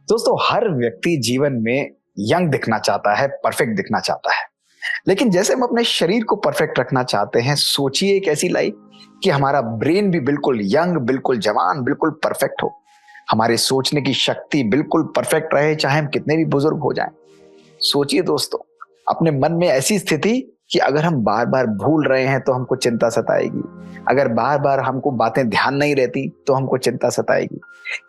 दोस्तों, हर व्यक्ति जीवन में यंग दिखना चाहता है, परफेक्ट दिखना चाहता है। लेकिन जैसे हम अपने शरीर को परफेक्ट रखना चाहते हैं, सोचिए एक ऐसी लाइफ कि हमारा ब्रेन भी बिल्कुल यंग, बिल्कुल जवान, बिल्कुल परफेक्ट हो। हमारी सोचने की शक्ति बिल्कुल परफेक्ट रहे, चाहे हम कितने भी बुजुर्ग हो जाएं। सोचिए दोस्तों, अपने मन में ऐसी स्थिति कि अगर हम बार बार भूल रहे हैं तो हमको चिंता सताएगी। अगर बार बार हमको बातें ध्यान नहीं रहती तो हमको चिंता सताएगी।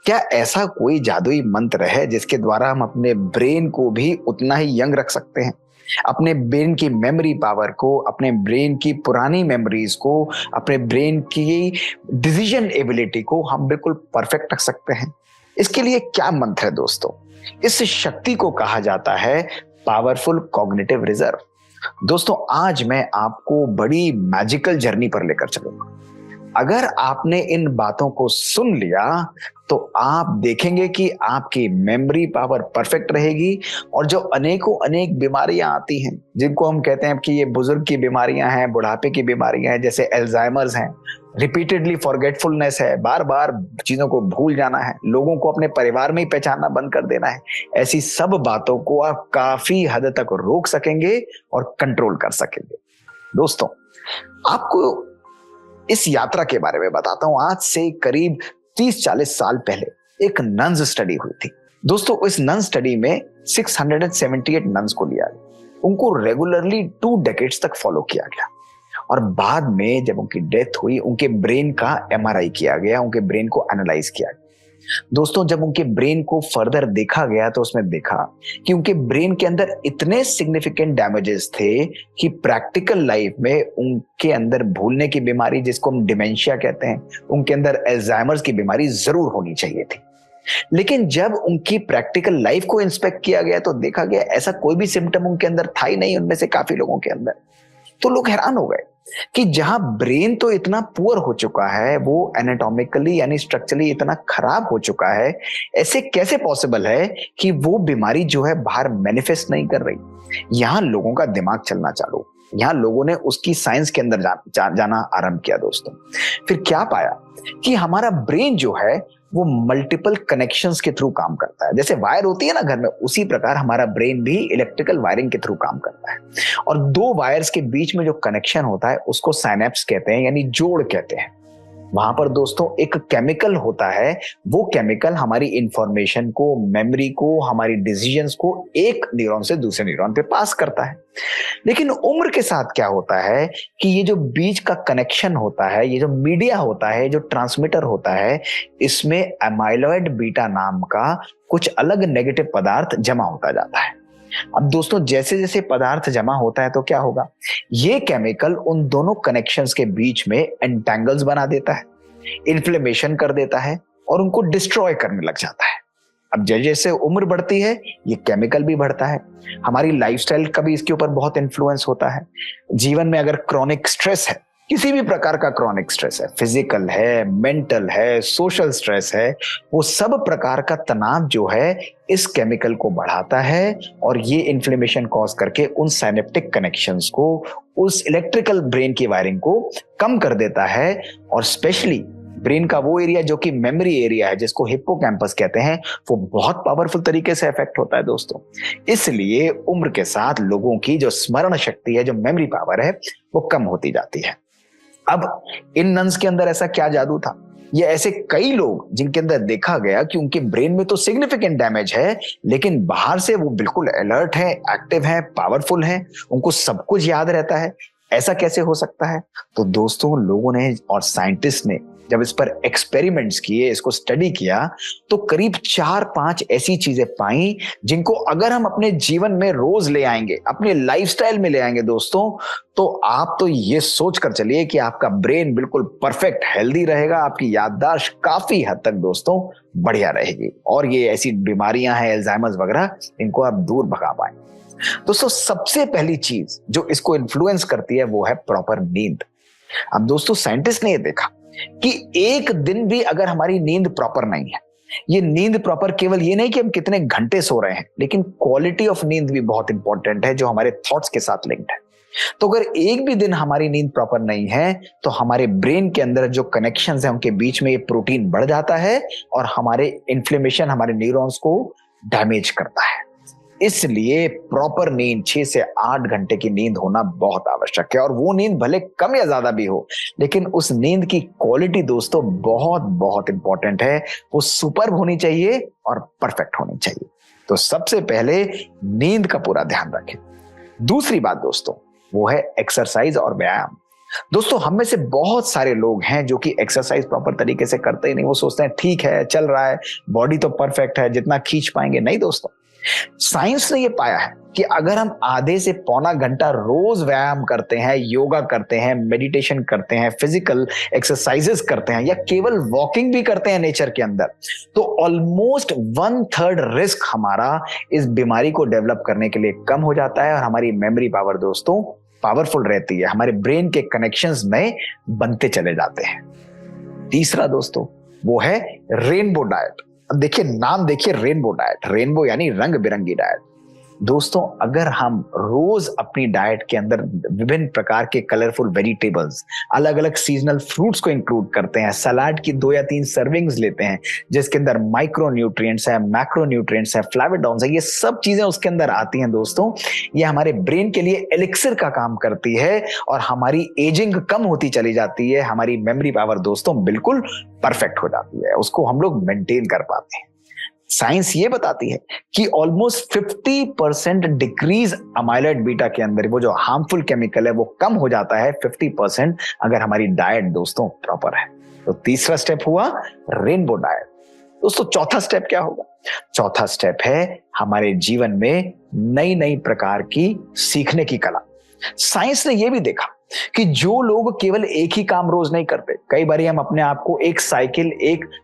क्या ऐसा कोई जादुई मंत्र है जिसके द्वारा हम अपने ब्रेन को भी उतना ही यंग रख सकते हैं? अपने ब्रेन की मेमोरी पावर को, अपने ब्रेन की पुरानी मेमोरीज को, अपने ब्रेन की डिसीजन एबिलिटी को हम बिल्कुल परफेक्ट रख सकते हैं। इसके लिए क्या मंत्र है दोस्तों? इस शक्ति को कहा जाता है पावरफुल कॉग्निटिव रिजर्व। दोस्तों, आज मैं आपको बड़ी मैजिकल जर्नी पर लेकर चलूंगा। अगर आपने इन बातों को सुन लिया तो आप देखेंगे कि आपकी मेमोरी पावर परफेक्ट रहेगी और जो अनेकों अनेक बीमारियां आती हैं, जिनको हम कहते हैं कि ये बुजुर्ग की बीमारियां हैं, बुढ़ापे की बीमारियां हैं, जैसे एल्जाइमर्स हैं, रिपीटेडली फॉरगेटफुलनेस है, बार बार चीजों को भूल जाना है, लोगों को अपने परिवार में ही पहचानना बंद कर देना है, ऐसी सब बातों को आप काफी हद तक रोक सकेंगे और कंट्रोल कर सकेंगे। दोस्तों, आपको इस यात्रा के बारे में बताता हूं। आज से करीब 30-40 साल पहले एक नन्स स्टडी हुई थी। दोस्तों, इस नन स्टडी में 678 नन्स को लिया गया। उनको रेगुलरली 2 डेकेड्स तक फॉलो किया गया और बाद में जब उनकी डेथ हुई, उनके ब्रेन का एमआरआई किया गया, उनके ब्रेन को एनालाइज किया गया। दोस्तों, जब उनके ब्रेन को फर्दर देखा गया तो उसमें देखा कि उनके ब्रेन के अंदर इतने सिग्निफिकेंट डैमेजेस थे कि प्रैक्टिकल लाइफ में उनके अंदर भूलने की बीमारी, जिसको हम डिमेंशिया कहते हैं, उनके अंदर अल्जाइमर्स की बीमारी जरूर होनी चाहिए थी। लेकिन जब उनकी प्रैक्टिकल लाइफ को इंस्पेक्ट किया गया तो देखा गया ऐसा कोई भी सिम्टम उनके अंदर था ही नहीं, उनमें से काफी लोगों के अंदर। तो लोग हैरान हो गए कि जहां ब्रेन तो इतना पुअर हो चुका है, वो एनाटॉमिकली यानी स्ट्रक्चरली इतना खराब हो चुका है, ऐसे कैसे पॉसिबल है कि वो बीमारी जो है बाहर मैनिफेस्ट नहीं कर रही? यहां लोगों का दिमाग चलना चालू, यहां लोगों ने उसकी साइंस के अंदर जाना आरंभ किया। दोस्तों, फिर क्या पाया कि हमारा ब्रेन जो है वो मल्टीपल कनेक्शंस के थ्रू काम करता है। जैसे वायर होती है ना घर में, उसी प्रकार हमारा ब्रेन भी इलेक्ट्रिकल वायरिंग के थ्रू काम करता है। और 2 वायर्स के बीच में जो कनेक्शन होता है उसको साइनेप्स कहते हैं, यानी जोड़ कहते हैं। वहां पर दोस्तों एक केमिकल होता है, वो केमिकल हमारी इंफॉर्मेशन को, मेमोरी को, हमारी डिसीजंस को एक न्यूरॉन से दूसरे न्यूरॉन पे पास करता है। लेकिन उम्र के साथ क्या होता है कि ये जो बीच का कनेक्शन होता है, ये जो मीडिया होता है, जो ट्रांसमीटर होता है, इसमें एमाइलॉइड बीटा नाम का कुछ अलग नेगेटिव पदार्थ जमा होता जाता है। अब दोस्तों, जैसे जैसे पदार्थ जमा होता है तो क्या होगा, ये केमिकल उन दोनों कनेक्शंस के बीच में एंटेंगल्स बना देता है, इन्फ्लेमेशन कर देता है और उनको डिस्ट्रॉय करने लग जाता है। अब जैसे जैसे उम्र बढ़ती है ये केमिकल भी बढ़ता है। हमारी लाइफस्टाइल का भी इसके ऊपर बहुत इन्फ्लुएंस होता है। जीवन में अगर क्रॉनिक स्ट्रेस है, किसी भी प्रकार का क्रॉनिक स्ट्रेस है, फिजिकल है, मेंटल है, सोशल स्ट्रेस है, वो सब प्रकार का तनाव जो है इस केमिकल को बढ़ाता है और ये इन्फ्लेमेशन कॉज करके उन साइनेप्टिक कनेक्शंस को, उस इलेक्ट्रिकल ब्रेन की वायरिंग को कम कर देता है। और स्पेशली ब्रेन का वो एरिया जो कि मेमोरी एरिया है, जिसको हिप्पोकैम्पस कहते हैं, वो बहुत पावरफुल तरीके से इफेक्ट होता है दोस्तों। इसलिए उम्र के साथ लोगों की जो स्मरण शक्ति है, जो मेमोरी पावर है, वो कम होती जाती है। अब इन नन्स के अंदर ऐसा क्या जादू था? ये ऐसे कई लोग जिनके अंदर देखा गया कि उनके ब्रेन में तो सिग्निफिकेंट डैमेज है, लेकिन बाहर से वो बिल्कुल अलर्ट है, एक्टिव है, पावरफुल है, उनको सब कुछ याद रहता है। ऐसा कैसे हो सकता है? तो दोस्तों, लोगों ने और साइंटिस्ट ने जब इस पर एक्सपेरिमेंट्स किए, इसको स्टडी किया, तो करीब 4-5 ऐसी चीजें पाई जिनको अगर हम अपने जीवन में रोज ले आएंगे, अपने लाइफस्टाइल में ले आएंगे दोस्तों, तो आप तो ये सोच कर चलिए कि आपका ब्रेन बिल्कुल परफेक्ट हेल्दी रहेगा, आपकी याददाश्त काफी हद तक दोस्तों बढ़िया रहेगी और ये ऐसी बीमारियां हैं अल्जाइमर्स वगैरह, इनको आप दूर भगा पाए। दोस्तों, सबसे पहली चीज जो इसको इन्फ्लुएंस करती है वो है प्रॉपर नींद। अब दोस्तों, साइंटिस्ट ने ये देखा कि एक दिन भी अगर हमारी नींद प्रॉपर नहीं है, ये नींद प्रॉपर केवल ये नहीं कि हम कितने घंटे सो रहे हैं, लेकिन क्वालिटी ऑफ नींद भी बहुत इंपॉर्टेंट है, जो हमारे थॉट्स के साथ लिंक्ड है। तो अगर एक भी दिन हमारी नींद प्रॉपर नहीं है तो हमारे ब्रेन के अंदर जो कनेक्शंस हैं उनके बीच में ये प्रोटीन बढ़ जाता है और हमारे इन्फ्लेमेशन हमारे न्यूरॉन्स को डैमेज करता है। इसलिए प्रॉपर नींद 6 से 8 घंटे की नींद होना बहुत आवश्यक है, और वो नींद भले कम या ज्यादा भी हो, लेकिन उस नींद की क्वालिटी दोस्तों बहुत बहुत इंपॉर्टेंट है। वो सुपर्ब होनी चाहिए और परफेक्ट होनी चाहिए। तो सबसे पहले नींद का पूरा ध्यान रखें। दूसरी बात दोस्तों वो है एक्सरसाइज और व्यायाम। दोस्तों हम में से बहुत सारे लोग हैं जो कि एक्सरसाइज प्रॉपर तरीके से करते ही नहीं। वो सोचते हैं ठीक है, चल रहा है, बॉडी तो परफेक्ट है, जितना खींच पाएंगे। नहीं दोस्तों, साइंस ने ये पाया है कि अगर हम आधे से पौना घंटा रोज व्यायाम करते हैं, योगा करते हैं, मेडिटेशन करते हैं, फिजिकल एक्सरसाइजेस करते हैं, या केवल वॉकिंग भी करते हैं नेचर के अंदर, तो ऑलमोस्ट 1/3 रिस्क हमारा इस बीमारी को डेवलप करने के लिए कम हो जाता है, और हमारी मेमोरी पावर दोस्तों पावरफुल रहती है। हमारे ब्रेन के कनेक्शंस नए बनते चले जाते हैं। तीसरा दोस्तों वो है रेनबो डाइट। अब देखिए, नाम देखिए, रेनबो डाइट। रेनबो यानी रंग बिरंगी डाइट। दोस्तों अगर हम रोज अपनी डाइट के अंदर विभिन्न प्रकार के कलरफुल वेजिटेबल्स, अलग अलग सीजनल फ्रूट्स को इंक्लूड करते हैं, सलाद की 2 या 3 सर्विंग्स लेते हैं जिसके अंदर माइक्रो न्यूट्रिएंट्स है, मैक्रो न्यूट्रिएंट्स है, फ्लेवोनॉइड्स है, ये सब चीजें उसके अंदर आती हैं दोस्तों। ये हमारे ब्रेन के लिए एलिक्सिर का काम करती है और हमारी एजिंग कम होती चली जाती है। हमारी मेमोरी पावर दोस्तों बिल्कुल परफेक्ट हो जाती है, उसको हम लोग मेंटेन कर पाते हैं। साइंस ये बताती है कि ऑलमोस्ट 50% डिक्रीज अमाइलॉइड बीटा के अंदर वो जो हार्मफुल केमिकल है वो कम हो जाता है 50% अगर हमारी डाइट दोस्तों प्रॉपर है। तो तीसरा स्टेप हुआ रेनबो डाइट। दोस्तों चौथा स्टेप क्या होगा? चौथा स्टेप है हमारे जीवन में नई नई प्रकार की सीखने की कला। साइंस ने यह भी देखा कि जो लोग केवल एक ही काम रोज नहीं करते, कई बार हम अपने आप को एक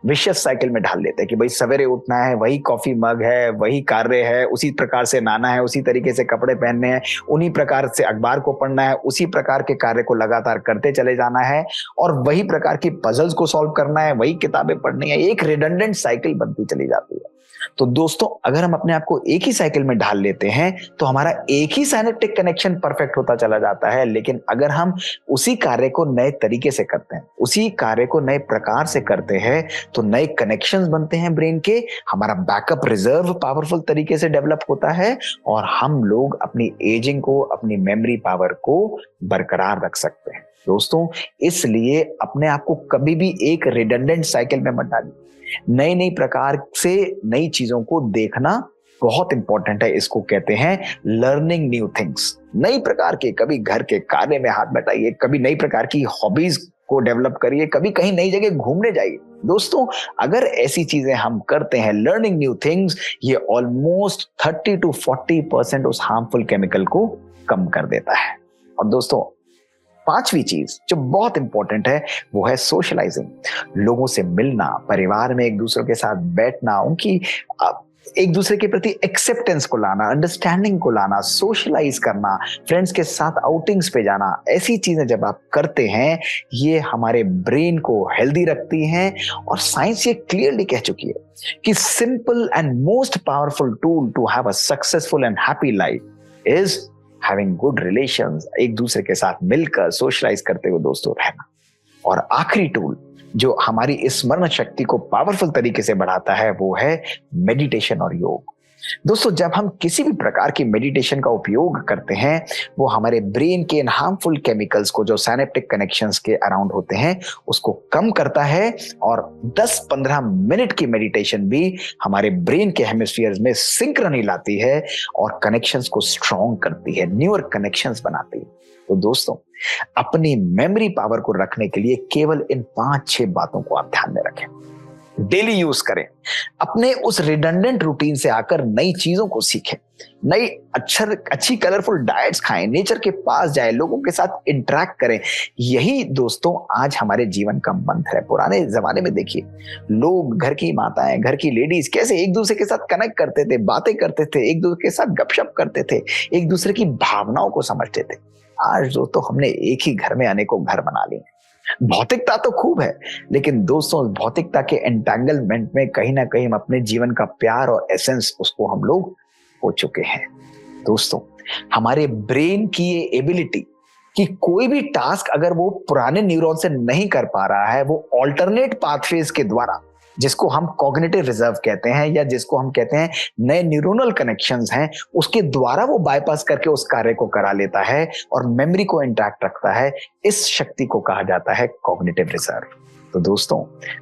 विशियस साइकिल में ढाल लेते हैं कि भाई सवेरे उठना है, वही कॉफी मग है, वही कार्य है, उसी प्रकार से नहाना है, उसी तरीके से कपड़े पहनने हैं, उन्हीं प्रकार से अखबार को पढ़ना है, उसी प्रकार के कार्य को लगातार करते चले जाना है, और वही प्रकार की पजल्स को सॉल्व करना है, वही किताबें पढ़नी है। एक रिडंडेंट साइकिल बनती चली जाती है। तो दोस्तों अगर हम अपने आप को एक ही साइकिल में ढाल लेते हैं तो हमारा एक ही साइनेप्टिक कनेक्शन परफेक्ट होता चला जाता है। लेकिन अगर हम उसी कार्य को नए तरीके से करते हैं, उसी कार्य को नए प्रकार से करते हैं, तो नए कनेक्शंस बनते हैं ब्रेन के, हमारा बैकअप रिजर्व पावरफुल तरीके से डेवलप होता है, और हम लोग अपनी एजिंग को, अपनी मेमोरी पावर को बरकरार रख सकते हैं। दोस्तों इसलिए अपने आप को कभी भी एक रिडंडेंट साइकिल में मत डालिए। नई नई प्रकार से नई चीजों को देखना बहुत इंपॉर्टेंट है। इसको कहते हैं लर्निंग न्यू थिंग्स। नई प्रकार के, कभी घर के कार्य में हाथ बटाइए, कभी नई प्रकार की हॉबीज को डेवलप करिए, कभी कहीं नई जगह घूमने जाइए। दोस्तों अगर ऐसी चीजें हम करते हैं, लर्निंग न्यू थिंग्स, ये ऑलमोस्ट 30 to 40% उस हार्मफुल केमिकल को कम कर देता है। और दोस्तों पांचवी चीज जो बहुत इंपॉर्टेंट है वो है सोशलाइजिंग। लोगों से मिलना, परिवार में एक दूसरे के साथ बैठना, उनकी एक दूसरे के प्रति एक्सेप्टेंस को लाना, अंडरस्टैंडिंग को लाना, सोशलाइज करना, फ्रेंड्स के साथ आउटिंग्स पे जाना, ऐसी चीजें जब आप करते हैं ये हमारे ब्रेन को हेल्दी रखती हैं। और साइंस ये क्लियरली कह चुकी है कि simple and most powerful tool to have a successful and happy life is having good relations. एक दूसरे के साथ मिलकर सोशलाइज करते हुए दोस्तों रहना। और आखिरी टूल जो हमारी स्मरण शक्ति को पावरफुल तरीके से बढ़ाता है वो है मेडिटेशन और योग। दोस्तों जब हम किसी भी प्रकार की मेडिटेशन का उपयोग करते हैं वो हमारे ब्रेन के इन हार्मफुल केमिकल्स को, जो साइनेप्टिक कनेक्शंस के अराउंड होते हैं, उसको कम करता है। और 10-15 मिनट की मेडिटेशन भी हमारे ब्रेन के हेमिस्फीयर्स में सिंक्रनी लाती है और कनेक्शंस को स्ट्रॉन्ग करती है, न्यूअर कनेक्शंस बनाती है। तो दोस्तों अपनी मेमोरी पावर को रखने के लिए केवल इन 5-6 बातों को आप ध्यान में रखें, डेली यूज करें, अपने उस रिडंडेंट रूटीन से आकर नई चीजों को सीखें, नई अच्छी कलरफुल डाइट्स खाएं, नेचर के पास जाएं, लोगों के साथ इंटरेक्ट करें। यही दोस्तों आज हमारे जीवन का मंत्र है। पुराने जमाने में देखिए लोग, घर की माताएं, घर की लेडीज कैसे एक दूसरे के साथ कनेक्ट करते थे, बातें करते थे, एक दूसरे के साथ गपशप करते थे, एक दूसरे की भावनाओं को समझते थे। आज दोस्तों हमने एक ही घर में अनेकों घर बना लिए। भौतिकता तो खूब है, लेकिन दोस्तों भौतिकता के एंटेंगलमेंट में कहीं ना कहीं हम अपने जीवन का प्यार और एसेंस उसको हम लोग खो चुके हैं। दोस्तों हमारे ब्रेन की ये एबिलिटी कि कोई भी टास्क अगर वो पुराने न्यूरॉन से नहीं कर पा रहा है, वो ऑल्टरनेट पाथवेज के द्वारा, जिसको हम कॉग्निटिव रिजर्व कहते हैं या जिसको हम कहते हैं नए न्यूरोनल कनेक्शंस हैं, उसके द्वारा वो बाईपास करके उस कार्य को करा लेता है और मेमोरी को इंटैक्ट रखता है। इस शक्ति को कहा जाता है कॉग्निटिव रिजर्व। तो दोस्तों,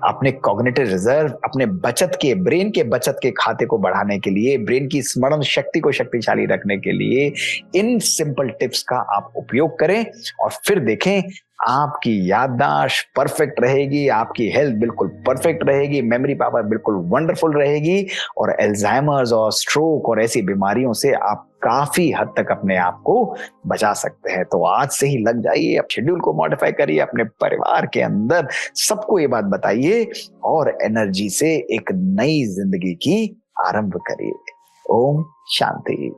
अपने कॉग्निटिव रिजर्व, अपने बचत के, ब्रेन के बचत के खाते को बढ़ाने के लिए, ब्रेन की स्मरण शक्ति को शक्तिशाली रखने के लिए इन सिंपल टिप्स का आप उपयोग करें और फिर देखें आपकी याददाश्त परफेक्ट रहेगी, आपकी हेल्थ बिल्कुल परफेक्ट रहेगी, मेमोरी पावर बिल्कुल वंडरफुल रहेगी और अल्जाइमर्स और स्ट्रोक और ऐसी बीमारियों से आप काफी हद तक अपने आप को बचा सकते हैं। तो आज से ही लग जाइए, अब शेड्यूल को मॉडिफाई करिए, अपने परिवार के अंदर सबको ये बात बताइए और एनर्जी से एक नई जिंदगी की आरंभ करिए। ओम शांति।